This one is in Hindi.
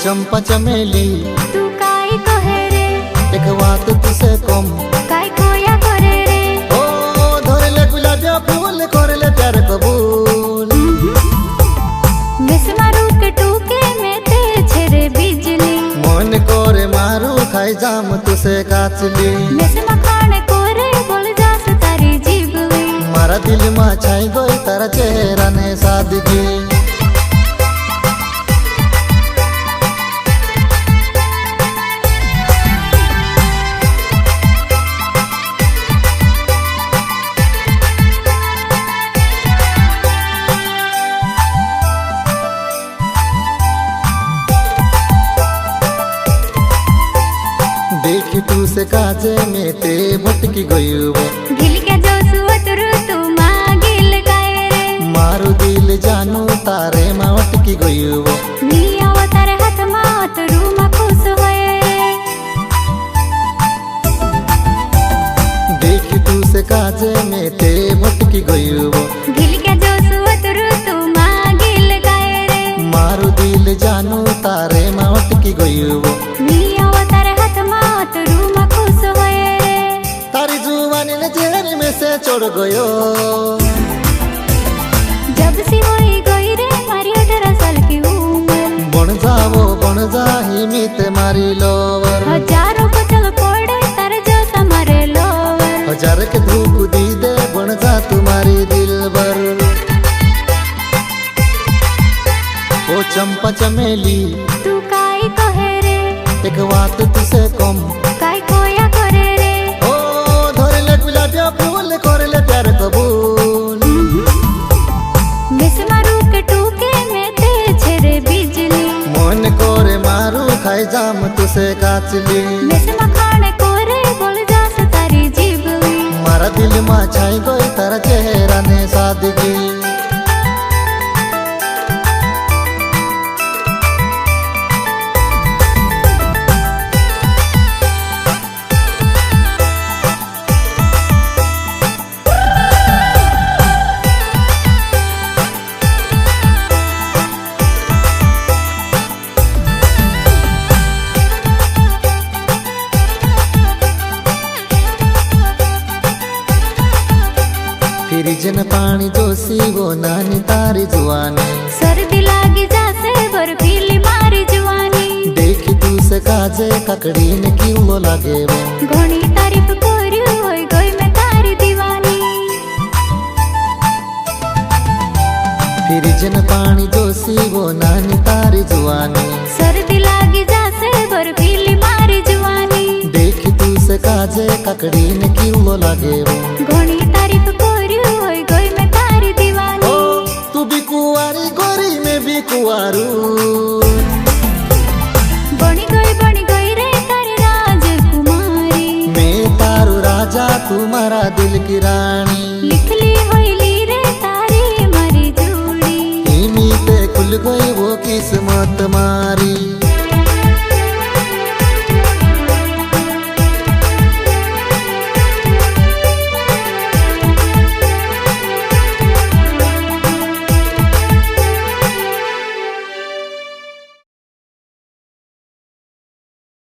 चंपा चमेली तू काय कहे रे, एक बात तुसे कम काय खोया करे रे। ओ धरले गुलाबिया फूल करले प्यार कबूल मिस मारू के टूके में ते छेरे बिजली मन करे मारू खाई जाम तुसे काचली मिस मखान कोरे बोल जास तारी जीवली मारा दिल में छाई गई तारा चेहरा ने सादगी देखी तू से काजे में ते भटकी गई गिल के जो सुअतरु तू मागिल गाए रे मारू दिल जानू तारे में अटकी गई नी आव तारे हाथ में तरू में खुश होए रे। देखी तू से काजे में ते भटकी गई गिल के जो सुअतरु तू मागिल गाए रे मारू दिल जानू तारे में अटकी गई नी आव तारे हाथ में तरू में खुश होए रे। तारी जुवानी ने जेहर में से चढ़ गयो जब सी होई गई रे मारी 18 साल की उम्र बन जा ही मित मारी लोवर हजारों को चल पड़े तारे जो समारे लोवर हजार के धूप दी दे बन जा तुम्हारी दिल भर ओ चंपा चमेली तू काय कहे रे, एक बात तुसे कम काय खोया करे रे। ओ धरले गुलाबिया फूल करले प्यार कबूल मिस मारू के टूके में ते छेरे बिजली मन करे मारू खाई जाम तुसे काचली मिस मखान कोरे बोल जास तारी जीवली मारा दिल में छाई गई तारा चेहरा ने सादगी फ्रिजन पानी जोशी वो नानी तारी जुआनी सर्दी लागी जासे बर्फीली मारी जवानी देखी तू से काजे ककड़ी ने किलो लागे वो घणी तारीफ करी होई गई मैं तारी दीवानी फ्रिजन पानी जोशी वो नानी तारी जुआनी सर्दी लागी जासे बर्फीली मारी जवानी देखी तू से काजे ककड़ी ने किलो लागे वो घणी तारीफ करी होई गई मैं तारी दीवानी ओ तू भी कुंवारी गोरी में भी कुंवारू बनी गई रे तारी राजकुमारी मैं तारू राजा तुम्हारा दिल की रानी लिखली होइली रे तारी मारी जोड़ी इमीते खुल गई वो किस्मत मारी।